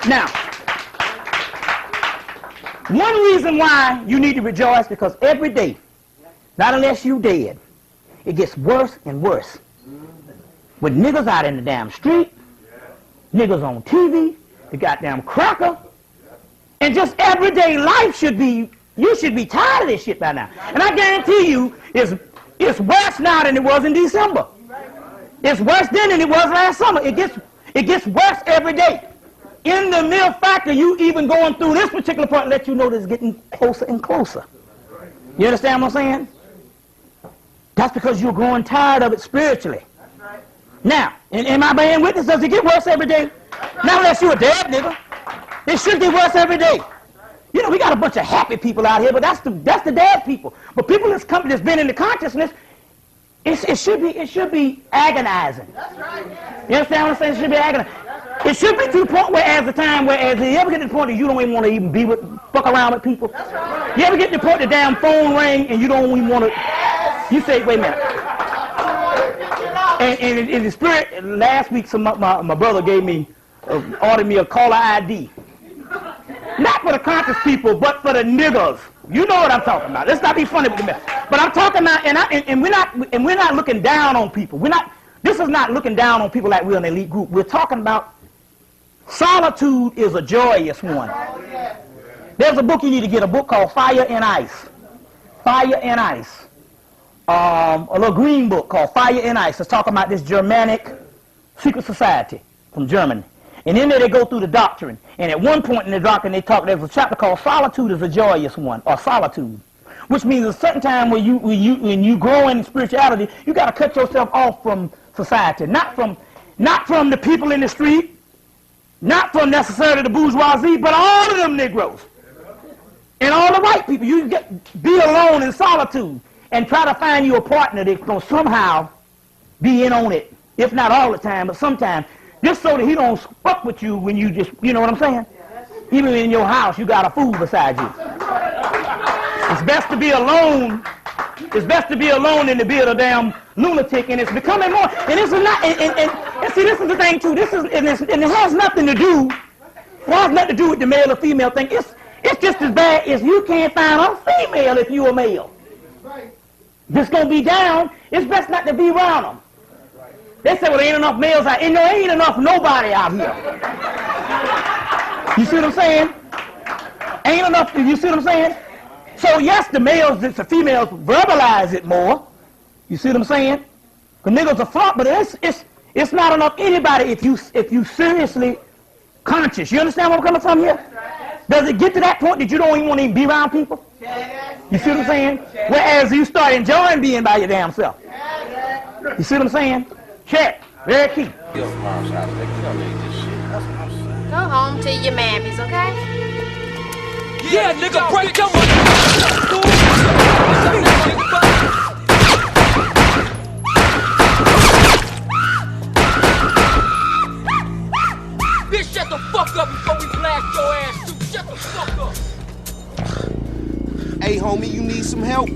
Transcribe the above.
Now, one reason why you need to rejoice, because every day, not unless you dead, it gets worse and worse. With niggas out in the damn street, niggas on TV, the goddamn cracker, and just everyday life should be, you should be tired of this shit by now. And I guarantee you, it's worse now than it was in December. It's worse then than it was last summer. It gets worse every day. In the mere fact of you even going through this particular part, let you know that it's getting closer and closer. You understand what I'm saying? That's because you're growing tired of it spiritually. Now, in my being witness, does it get worse every day? Not unless you're a dead nigga. It should get worse every day. You know, we got a bunch of happy people out here, but that's the dead people. But people that's been in the consciousness, it should be agonizing. You understand what I'm saying? It should be agonizing. It should be to the point where, as you ever get to the point that you don't even want to even fuck around with people. You ever get to the point the damn phone ring and you don't even want to, you say, wait a minute. And in the spirit, last week, my brother ordered me a caller ID. Not for the conscious people, but for the niggers. You know what I'm talking about. Let's not be funny with the mess. But I'm talking about, and we're not looking down on people. This is not looking down on people like we're an elite group. We're talking about solitude is a joyous one. There's a book you need to get, a book called Fire and Ice. Fire and Ice. A little green book called Fire and Ice. It's talking about this Germanic secret society from Germany. And in there they go through the doctrine. And at one point in the doctrine there's a chapter called Solitude is a Joyous One, or Solitude. Which means a certain time when you grow in spirituality, you got to cut yourself off from society. Not from the people in the street, not from necessarily the bourgeoisie, but all of them Negroes. And all the white people. You be alone in solitude and try to find you a partner that's going to somehow be in on it. If not all the time, but sometimes. Just so that he don't fuck with you when you know what I'm saying? Even in your house, you got a fool beside you. It's best to be alone. It's best to be alone than to be a damn lunatic, and it's becoming more. And this is not. And see, this is the thing too. And it has nothing to do. It has nothing to do with the male or female thing. It's just as bad as you can't find a female if you're a male. If it's gonna be down, it's best not to be around them. They say, well, there ain't enough males out here. And there ain't enough nobody out here. You see what I'm saying? Ain't enough, you see what I'm saying? So yes, the females verbalize it more. You see what I'm saying? The niggas are flop, but it's not enough anybody if you seriously conscious. You understand where I'm coming from here? Does it get to that point that you don't even want to be around people? You see what I'm saying? Whereas you start enjoying being by your damn self. You see what I'm saying? Check. Very key. Go home to your mammies, okay? Yeah, nigga, break them. Bitch, shut the fuck up before we blast your ass too. Shut the fuck up. Hey, homie, you need some help?